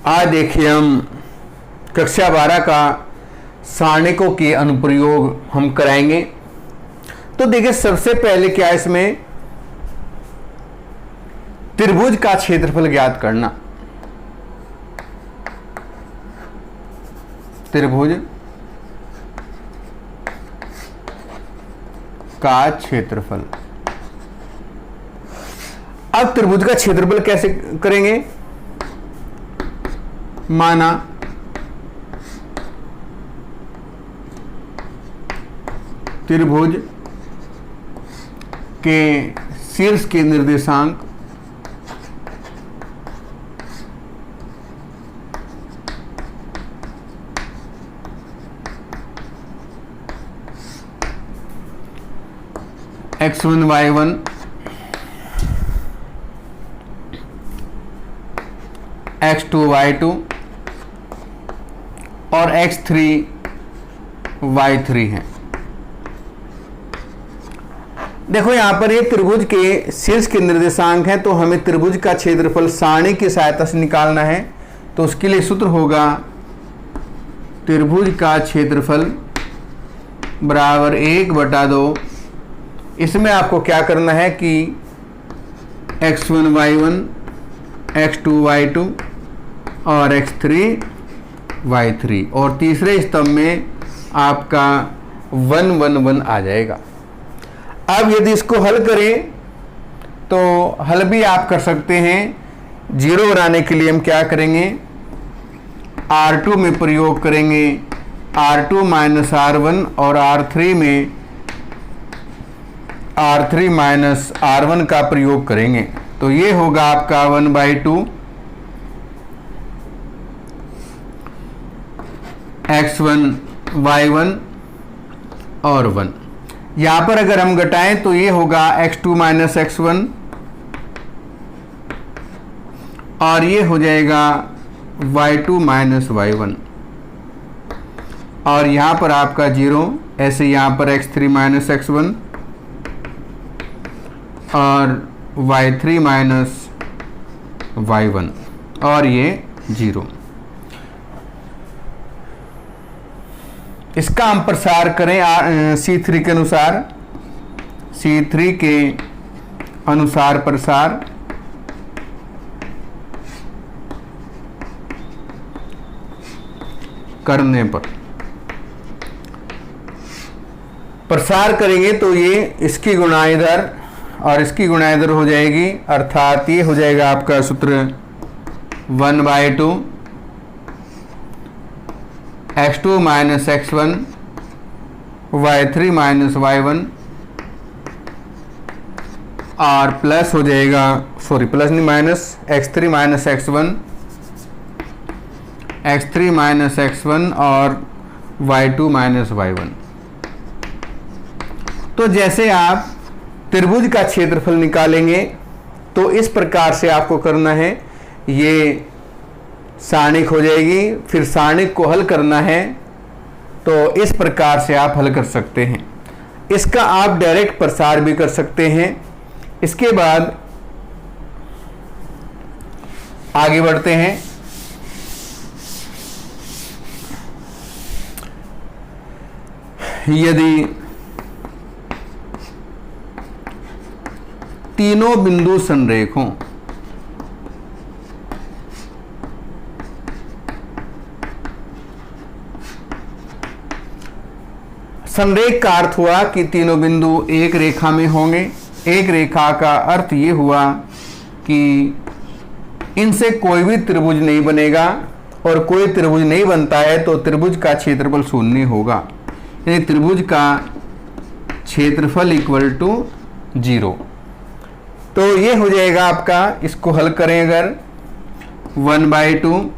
आज देखिए हम कक्षा 12 का सारणिकों के अनुप्रयोग हम कराएंगे। तो देखिए सबसे पहले क्या है, इसमें त्रिभुज का क्षेत्रफल ज्ञात करना। त्रिभुज का क्षेत्रफल। अब त्रिभुज का क्षेत्रफल कैसे करेंगे? माना त्रिभुज के शीर्ष के निर्देशांक x1 y1 x2 y2 और x3 y3 हैं। देखो यहां पर ये त्रिभुज के शीर्ष के निर्देशांक हैं, तो हमें त्रिभुज का क्षेत्रफल सारणी की सहायता से निकालना है। तो उसके लिए सूत्र होगा त्रिभुज का क्षेत्रफल बराबर 1/2। इसमें आपको क्या करना है कि x1 y1 x2 y2 और x3 y3 और तीसरे स्तंभ में आपका 1 1 1 आ जाएगा। अब यदि इसको हल करें तो हल भी आप कर सकते हैं। जीरो बनाने के लिए हम क्या करेंगे, R2 में प्रयोग करेंगे R2 माइनस R1 और R3 में R3 माइनस R1 का प्रयोग करेंगे। तो ये होगा आपका 1/2 x1 y1 और 1। यहां पर अगर हम घटाएं तो ये होगा x2 माइनस x1 और ये हो जाएगा y2 माइनस y1 और यहां पर आपका 0। ऐसे यहां पर x3 माइनस x1 और y3 माइनस y1 और ये 0। इसका हम प्रसार करें C3 के अनुसार। C3 के अनुसार प्रसार करने पर प्रसार करेंगे तो ये इसकी गुणा इधर और इसकी गुणा इधर हो जाएगी, अर्थात ये हो जाएगा आपका सूत्र 1/2 x2 minus x1 y3 minus y1 और प्लस हो जाएगा, सॉरी प्लस नहीं minus, x3 minus x1 x3 minus x1 और y2 माइनस y1। तो जैसे आप त्रिभुज का क्षेत्रफल निकालेंगे तो इस प्रकार से आपको करना है। ये सारणिक हो जाएगी, फिर सारणिक को हल करना है तो इस प्रकार से आप हल कर सकते हैं। इसका आप डायरेक्ट प्रसार भी कर सकते हैं। इसके बाद आगे बढ़ते हैं। यदि तीनों बिंदु संरेख हों, संरेख का अर्थ हुआ कि तीनों बिंदु एक रेखा में होंगे। एक रेखा का अर्थ ये हुआ कि इनसे कोई भी त्रिभुज नहीं बनेगा और कोई त्रिभुज नहीं बनता है तो त्रिभुज का क्षेत्रफल शून्य होगा, यानी त्रिभुज का क्षेत्रफल इक्वल टू 0। तो ये हो जाएगा आपका, इसको हल करें अगर 1/2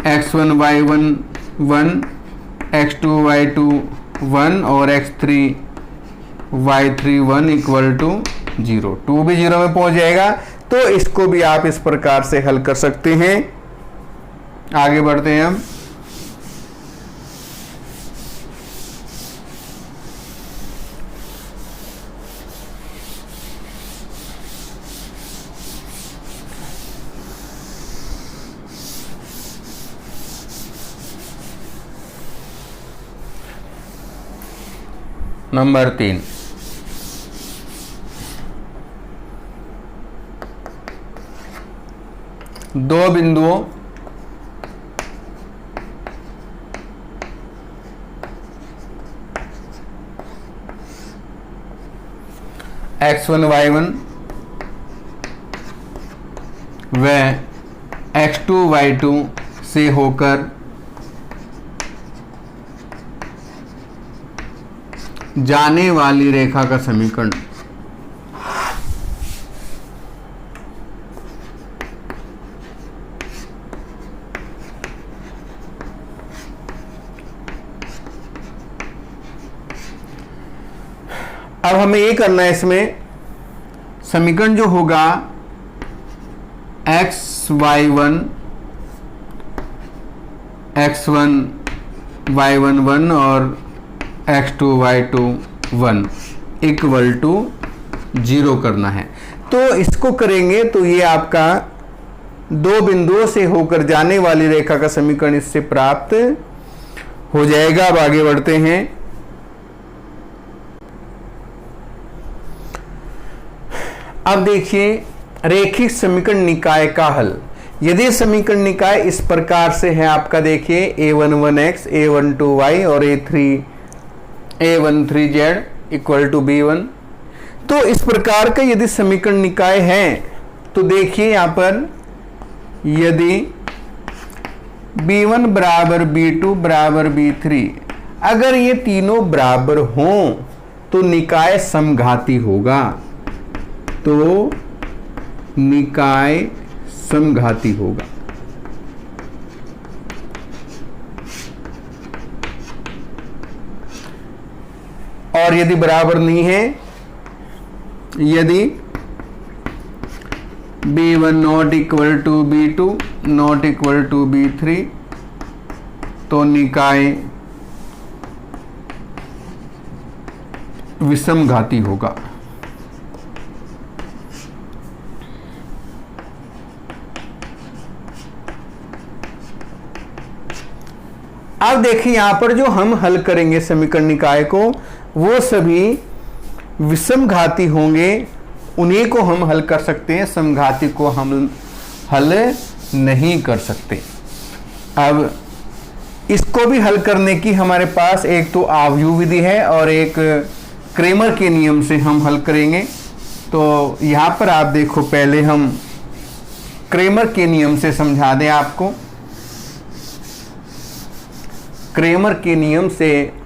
x1 y1 1 x2 y2 1 और x3 y3 1 इक्वल टू 0। 2 भी 0 में पहुंच जाएगा। तो इसको भी आप इस प्रकार से हल कर सकते हैं। आगे बढ़ते हैं हम। नंबर 3, दो बिंदुओं x1 y1 व x2 y2 से होकर जाने वाली रेखा का समीकरण। अब हमें ये करना है, इसमें समीकरण जो होगा x1 y1 1 और x2 y2 1 इक्वल टू 0 करना है। तो इसको करेंगे तो ये आपका दो बिंदुओं से होकर जाने वाली रेखा का समीकरण इससे प्राप्त हो जाएगा। अब आगे बढ़ते हैं। अब देखिए रेखिक समीकरण निकाय का हल। यदि समीकरण निकाय इस प्रकार से है आपका, देखिए a11x a12y और a13z इक्वल टू b1, तो इस प्रकार का यदि समीकरण निकाय है तो देखिए यहां पर यदि b1 बराबर b2 बराबर b3, अगर ये तीनों बराबर हों तो निकाय समघाती होगा। तो निकाय समघाती होगा। और यदि बराबर नहीं है, यदि b1 not equal to b2 not equal to b3, तो निकाय विषमघाती होगा। अब देखिए यहां पर जो हम हल करेंगे समीकरण निकाय को, वो सभी विषमघाती होंगे, उन्हीं को हम हल कर सकते हैं, समघाती को हम हल नहीं कर सकते। अब इसको भी हल करने की हमारे पास एक तो आव्यूह विधि है और एक क्रेमर के नियम से हम हल करेंगे। तो यहां पर आप देखो, पहले हम क्रेमर के नियम से समझा दें आपको। क्रेमर के नियम से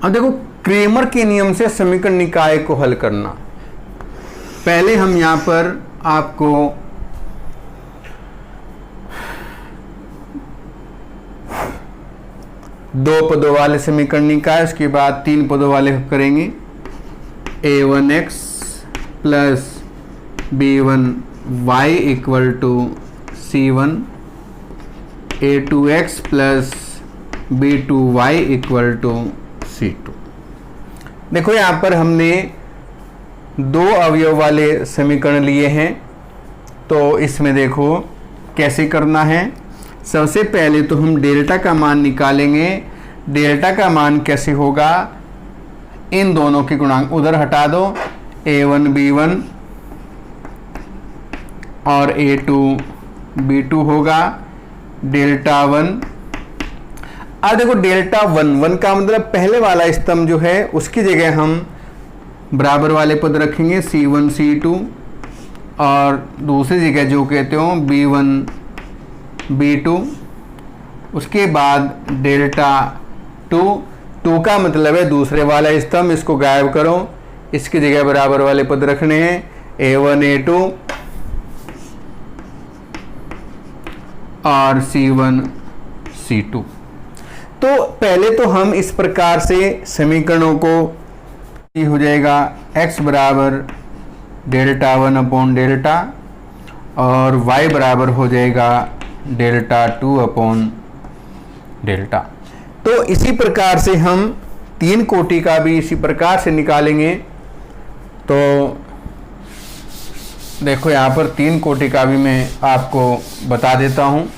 अब देखो क्रेमर के नियम से समीकरण निकाय को हल करना। पहले हम यहां पर आपको दो पदों वाले समीकरण निकाय, उसके बाद तीन पदों वाले करेंगे। a1x plus b1y equal to c1, a2x plus b2y equal to c2। देखो यहां पर हमने दो अवयव वाले समीकरण लिए हैं, तो इसमें देखो कैसे करना है। सबसे पहले तो हम डेल्टा का मान निकालेंगे। डेल्टा का मान कैसे होगा, इन दोनों के गुणांक उधर हटा दो, a1 b1 और a2 b2 होगा, डेल्टा 1। अब देखो डेल्टा 1 का मतलब पहले वाला स्तंभ जो है उसकी जगह हम बराबर वाले पद रखेंगे c1 c2, और दूसरी जगह जो कहते हो b1 b2। उसके बाद डेल्टा 2 का मतलब है दूसरे वाला स्तंभ, इसको गायब करो, इसकी जगह बराबर वाले पद रखने हैं a1 a2 और c1 c2। तो पहले तो हम इस प्रकार से समीकरणों को, ये हो जाएगा x बराबर डेल्टा 1 अपॉन डेल्टा और y बराबर हो जाएगा डेल्टा 2 अपॉन डेल्टा। तो इसी प्रकार से हम 3 कोटि का भी इसी प्रकार से निकालेंगे। तो देखो यहाँ पर 3 कोटि का भी मैं आपको बता देता हूँ।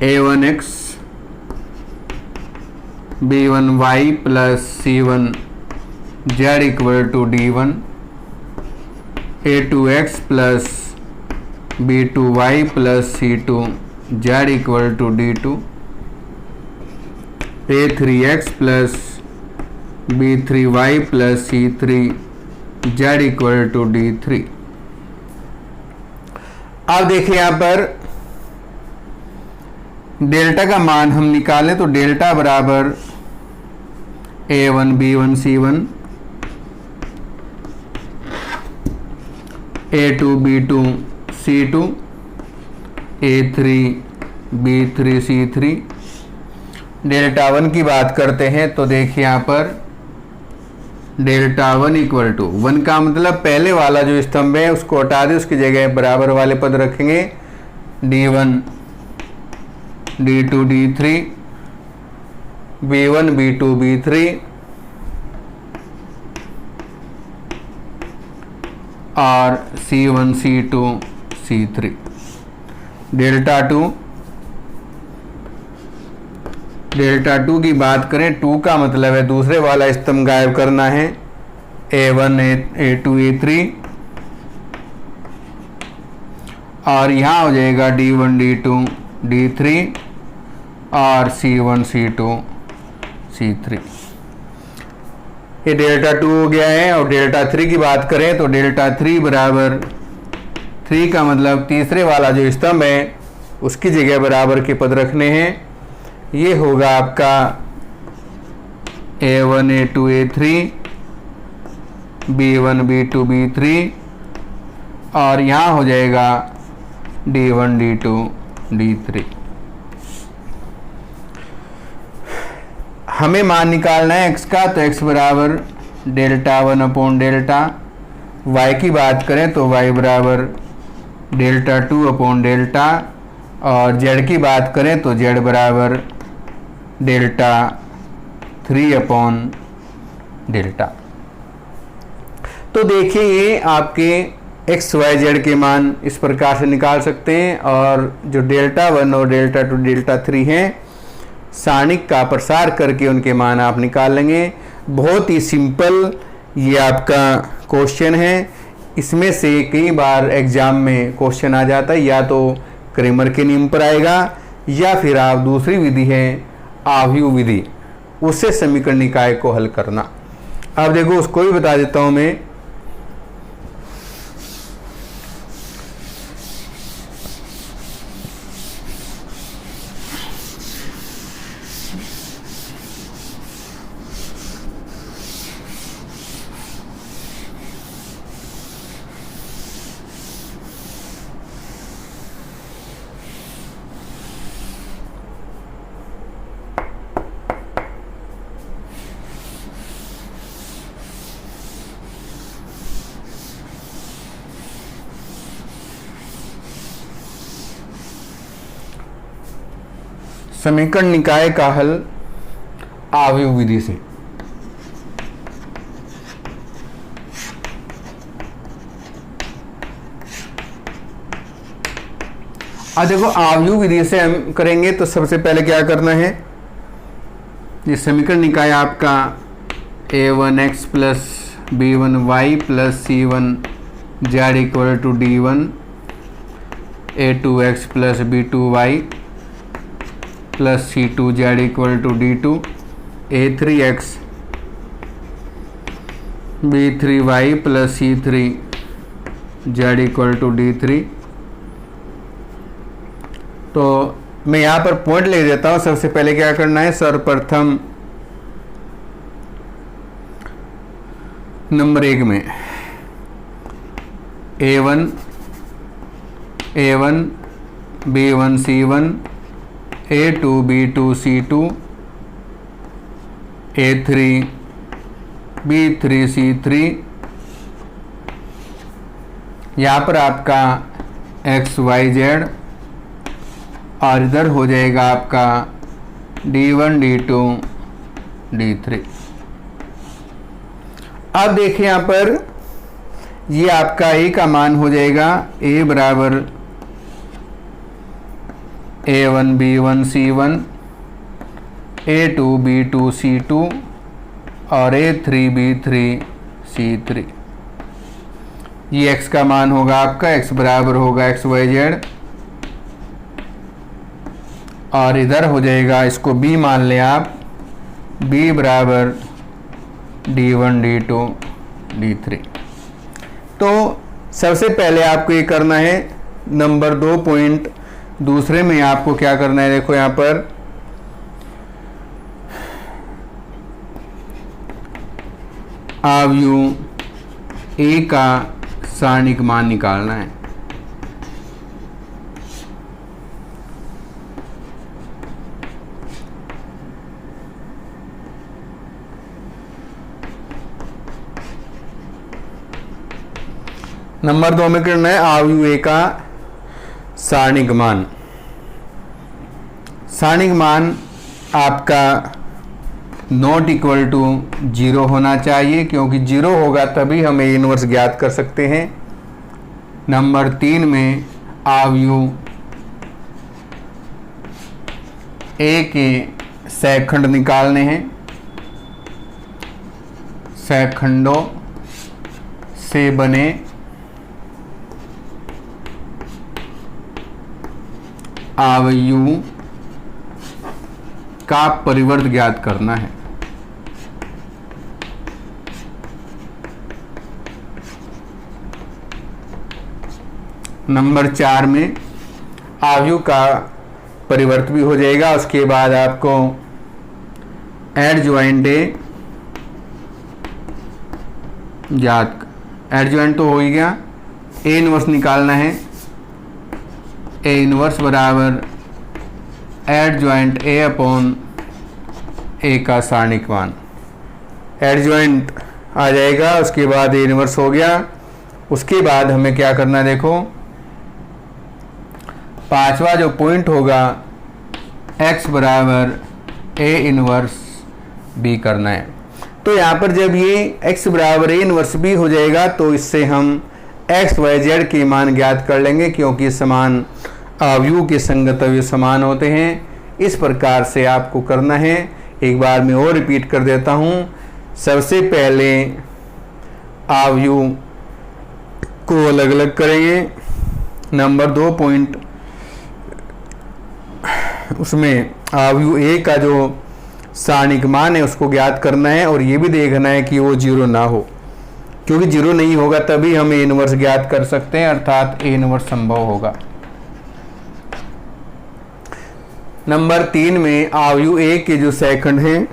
a1x b1y plus c1 z equal to d1, a2x plus b2y plus c2 z equal to d2, a3x plus b3y plus c3 z equal to d3। अब देखिए यहाँ पर डेल्टा का मान हम निकालें तो डेल्टा बराबर a1 b1 c1 a2 b2 c2 a3 b3 c3। Delta 1 की बात करते हैं तो देखिए यहाँ पर डेल्टा 1 इक्वल टू 1 का मतलब पहले वाला जो स्तंभ है उसको हटा दें, उसकी जगह बराबर वाले पद रखेंगे d1 d2 d3 b1 b2 b3 और c1 c2 c3। डेल्टा 2 की बात करें, 2 का मतलब है दूसरे वाला स्तंभ गायब करना है, a1 a2 a3 और यहाँ हो जाएगा d1 d2 d3 और c1 c2 c3। ये डेल्टा 2 हो गया है। और डेल्टा 3 की बात करें तो डेल्टा 3 बराबर 3 का मतलब तीसरे वाला जो स्तंभ है उसकी जगह बराबर के पद रखने हैं। ये होगा आपका a1 a2 a3 b1 b2 b3 और यहाँ हो जाएगा d1 d2 d3। हमें मान निकालना है x का, तो x बराबर डेल्टा 1 अपॉन डेल्टा, y की बात करें तो y बराबर डेल्टा 2 अपॉन डेल्टा और z की बात करें तो z बराबर डेल्टा 3 अपॉन डेल्टा। तो देखिए ये आपके x y z के मान इस प्रकार से निकाल सकते हैं और जो डेल्टा 1 और डेल्टा 2 डेल्टा 3 हैं सारणिक का प्रसार करके उनके मान आप निकाल लेंगे। बहुत ही सिंपल ये आपका क्वेश्चन है। इसमें से कई बार एग्जाम में क्वेश्चन आ जाता है, या तो क्रेमर के नियम पर आएगा या फिर आप दूसरी विधि है आव्यूह विधि, उससे समीकरण निकाय को हल करना। अब देखो उसको भी बता देता हूं मैं। समीकरण निकाय का हल आव्यूह विधि से। अब देखो आव्यूह विधि से हम करेंगे तो सबसे पहले क्या करना है, ये समीकरण निकाय आपका a1x plus b1y plus c1 z equal to d1, a2x plus b2y plus c2 z equal to d2, a3x b3y plus c3 z equal to d3। तो मैं यहाँ पर पॉइंट ले देता हूँ। सबसे पहले क्या करना है, सर्वप्रथम नंबर 1 में A1 B1 C1 A2 B2 C2 A3 B3 C3। यहाँ पर आपका XYZ और इधर हो जाएगा आपका D1 D2 D3। अब देखिए यहाँ पर ये आपका A का मान हो जाएगा A बराबर A1 B1 C1 A2 B2 C2 और A3 B3 C3। ये x का मान होगा आपका, x बराबर होगा XYZ और इधर हो जाएगा, इसको B मान लें आप, B बराबर D1 D2 D3। तो सबसे पहले आपको ये करना है नंबर 2 पॉइंट। दूसरे में आपको क्या करना है, देखो यहाँ पर अवयव A का सारणिक मान निकालना है। नंबर 2 में करना है अवयव A का सारणिक मान। सारणिक मान आपका नॉट इक्वल टू 0 होना चाहिए, क्योंकि 0 होगा तभी हम A इनवर्स ज्ञात कर सकते हैं। नंबर 3 में अवयव A के सहखंड निकालने हैं। सहखंडों से बने अवयव का परिवर्त ज्ञात करना है। नंबर 4 में अवयव का परिवर्त भी हो जाएगा। उसके बाद आपको एडजॉइंट A एडजॉइंट तो हो ही गया, A इनवर्स निकालना है। A इनवर्स बराबर एडजॉइंट A अपॉन A का सारणिक मान। एडजॉइंट आ जाएगा, उसके बाद A इनवर्स हो गया। उसके बाद हमें क्या करना है, देखो पांचवा जो पॉइंट होगा x बराबर A इनवर्स B करना है। तो यहाँ पर जब ये x बराबर A इनवर्स B हो जाएगा तो इससे हम x y z के मान ज्ञात कर लेंगे, क्योंकि समान अवयव के संगत अवयव समान होते हैं। इस प्रकार से आपको करना है। एक बार मैं और रिपीट कर देता हूँ। सबसे पहले अवयव को अलग अलग करेंगे। नंबर 2 पॉइंट, उसमें अवयव A का जो सारणिक मान है उसको ज्ञात करना है, और ये भी देखना है कि वो 0 ना हो, क्योंकि 0 नहीं होगा तभी हम A इनवर्स ज्ञात कर सकते हैं, अर्थात A इनवर्स संभव होगा। नंबर 3 में अवयव A के जो सहखंड हैं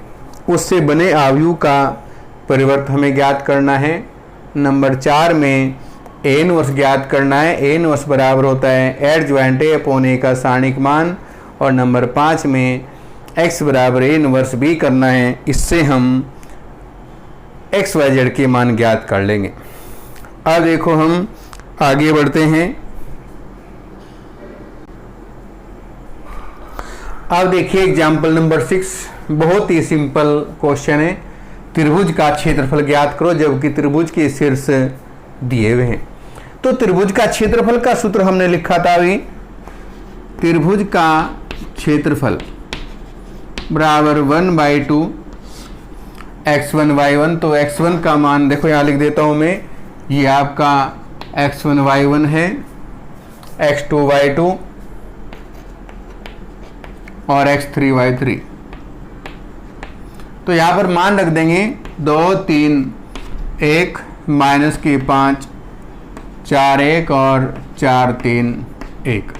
उससे बने अवयव का परिवर्त हमें ज्ञात करना है। नंबर 4 में A इनवर्स ज्ञात करना है। A इनवर्स बराबर होता है एडजॉइंट A अपॉन A का सारणिक मान। और नंबर 5 में x बराबर A इनवर्स B करना है। इससे हम x y z के मान ज्ञात कर लेंगे। अब देखो हम आगे बढ़ते हैं। अब देखिए एग्जाम्पल नंबर 6, बहुत ही सिंपल क्वेश्चन है। त्रिभुज का क्षेत्रफल ज्ञात करो जबकि त्रिभुज के शीर्ष दिए हुए हैं। तो त्रिभुज का क्षेत्रफल का सूत्र हमने लिखा था अभी, त्रिभुज का क्षेत्रफल बराबर 1/2 x1 y1। तो x1 का मान देखो यहाँ लिख देता हूँ मैं, ये आपका x1 y1 है, x2 y2 और x3 y3। तो यहाँ पर मान रख देंगे 2 3 1 -5 4 1 और 4 3 1।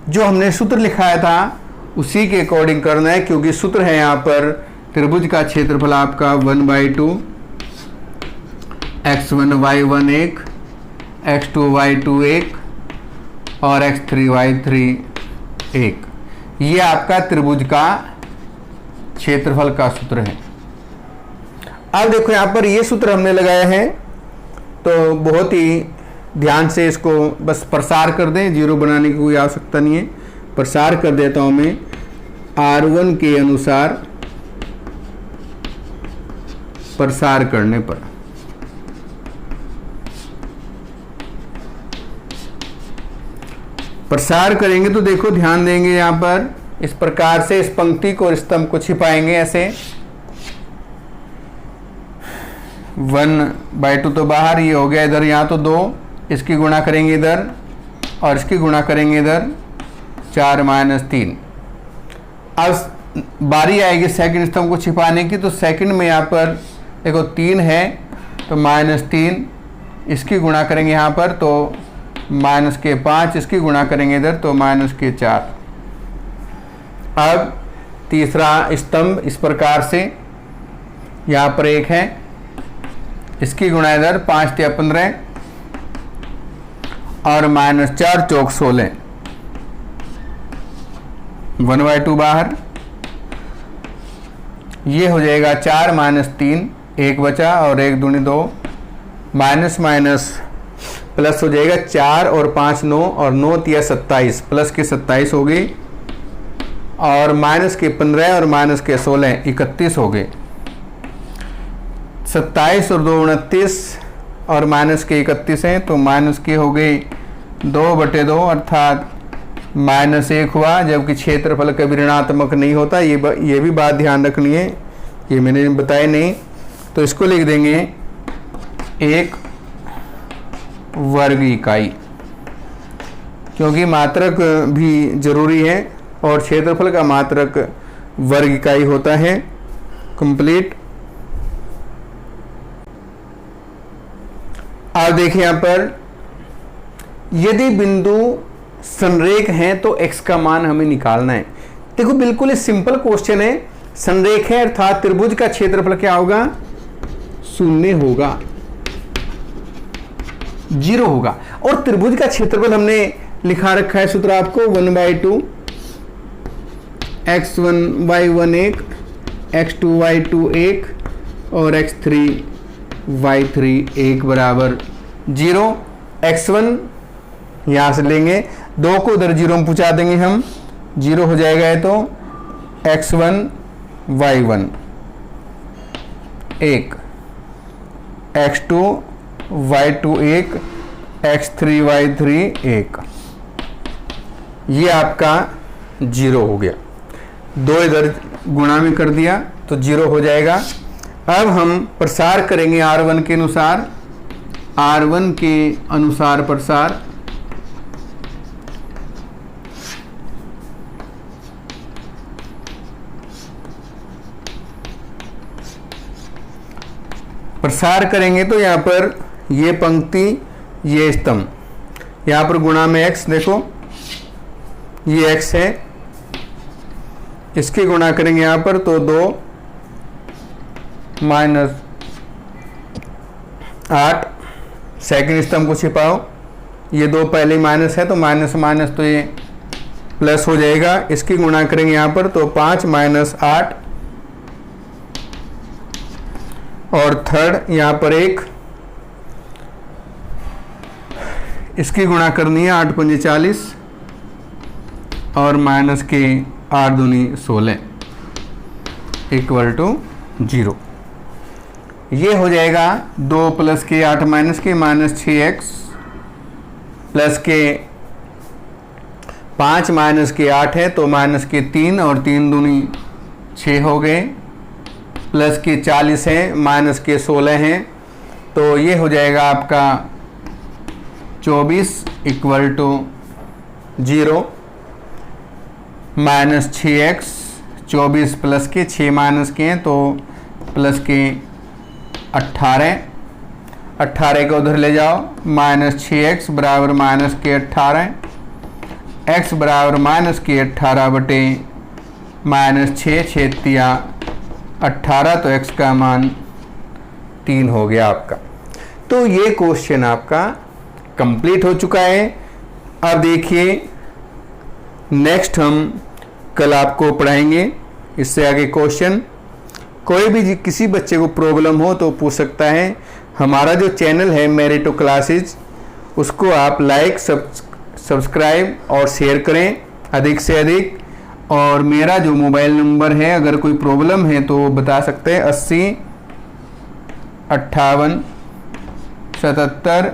जो हमने सूत्र लिखाया था उसी के अकॉर्डिंग करना है, क्योंकि सूत्र है यहाँ पर त्रिभुज का क्षेत्रफल आपका 1/2 x1y1 एक, x2y2 एक और x3y3 एक। ये आपका त्रिभुज का क्षेत्रफल का सूत्र है। अब देखो यहाँ पर ये सूत्र हमने लगाया है, तो बहुत ही ध्यान से इसको बस प्रसार कर दें, जीरो बनाने की कोई आवश्यकता नहीं है। प्रसार कर देता हूँ मैं R1 के अनुसार प्रसार करने पर। प्रसार करेंगे तो देखो ध्यान देंगे, यहाँ पर इस प्रकार से इस पंक्ति को और स्तंभ को छिपाएंगे ऐसे। 1/2 तो बाहर, ये हो गया इधर, यहाँ तो 2, इसकी गुणा करेंगे इधर और इसकी गुणा करेंगे इधर, 4 - 3। अब बारी आएगी सेकंड स्तंभ को छिपाने की, तो सेकंड में यहाँ पर देखो 3 है तो -3, इसकी गुणा करेंगे यहाँ पर तो -5, इसकी गुणा करेंगे इधर तो -4। अब तीसरा स्तंभ इस प्रकार से, यहाँ पर 1 है, इसकी गुणा इधर 5 × 15 और -4 × 16, 1/2 बाहर, ये हो जाएगा 4 - 3, 1 बचा और 1 दूनी 2, माइनस माइनस प्लस हो जाएगा, 4 और 5 9 और 9 × 27, प्लस के 27 हो गई और माइनस के 15 और माइनस के 16 31 हो गए। 27 और 2 29 और माइनस के 31 हैं तो माइनस के हो गए 2/2 अर्थात -1 हुआ, जबकि क्षेत्रफल कभी ऋणात्मक नहीं होता। ये भी बात ध्यान रखनी है, ये मैंने बताया नहीं, तो इसको लिख देंगे 1 वर्ग इकाई, क्योंकि मात्रक भी जरूरी है और क्षेत्रफल का मात्रक वर्ग इकाई होता है। कंप्लीट। अब देखिए यहाँ पर यदि बिंदु संरेख हैं तो x का मान हमें निकालना है। देखो बिल्कुल सिंपल क्वेश्चन है, संरेख है अर्थात त्रिभुज का क्षेत्रफल क्या होगा, 0 होगा, 0 होगा। और त्रिभुज का क्षेत्रफल हमने लिखा रखा है सूत्र आपको 1/2 x1y1 1, x2y2 1 और x3y3 1 बराबर 0। x1 यहाँ से लेंगे, 2 को उधर 0 में पहुँचा देंगे हम, 0 हो जाएगा है तो x1y1 1, x2y2 1, x3y3 1, ये आपका 0 हो गया। 2 इधर गुणा में कर दिया तो 0 हो जाएगा। अब हम प्रसार करेंगे R1 के अनुसार, R1 के अनुसार प्रसार। प्रसार करेंगे तो यहाँ पर ये पंक्ति ये स्तंभ, यहाँ पर गुणा में x, देखो ये x है, इसकी गुणा करेंगे यहाँ पर तो 2 -8, सेकंड स्तंभ को छिपाओ, ये 2 पहले माइनस है तो माइनस माइनस तो ये प्लस हो जाएगा, इसकी गुणा करेंगे यहाँ पर तो 5 - 8 और थर्ड यहाँ पर 1, इसकी गुणा करनी है 8 × 5 = 40 और माइनस के 8 दूनी 16 = 0। ये हो जाएगा 2 + के 8 माइनस के -6x प्लस के 5 माइनस के 8 है तो माइनस के 3 और 3 दूनी 6 हो गए, प्लस के 40 है माइनस के 16 हैं तो ये हो जाएगा आपका 24 = 0, -6x, 24 प्लस के 6 माइनस के हैं तो प्लस के 18, 18 को उधर ले जाओ, -6x बराबर माइनस के 18, x बराबर माइनस के 18 बटे -6, 6 × 18 तो x का मान 3 हो गया आपका। तो ये क्वेश्चन आपका कंप्लीट हो चुका है। अब देखिए नेक्स्ट हम कल आपको पढ़ाएंगे इससे आगे क्वेश्चन। कोई भी किसी बच्चे को प्रॉब्लम हो तो पूछ सकता है। हमारा जो चैनल है मेरिटो क्लासेज, उसको आप लाइक सब्सक्राइब और शेयर करें अधिक से अधिक। और मेरा जो मोबाइल नंबर है, अगर कोई प्रॉब्लम है तो बता सकते हैं 80 58 77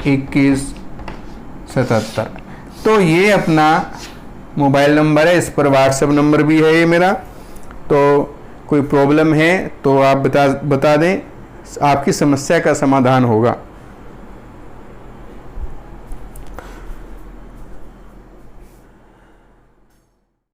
21 77। तो ये अपना मोबाइल नंबर है, इस पर व्हाट्सएप नंबर भी है ये मेरा। तो कोई प्रॉब्लम है तो आप बता दें, आपकी समस्या का समाधान होगा।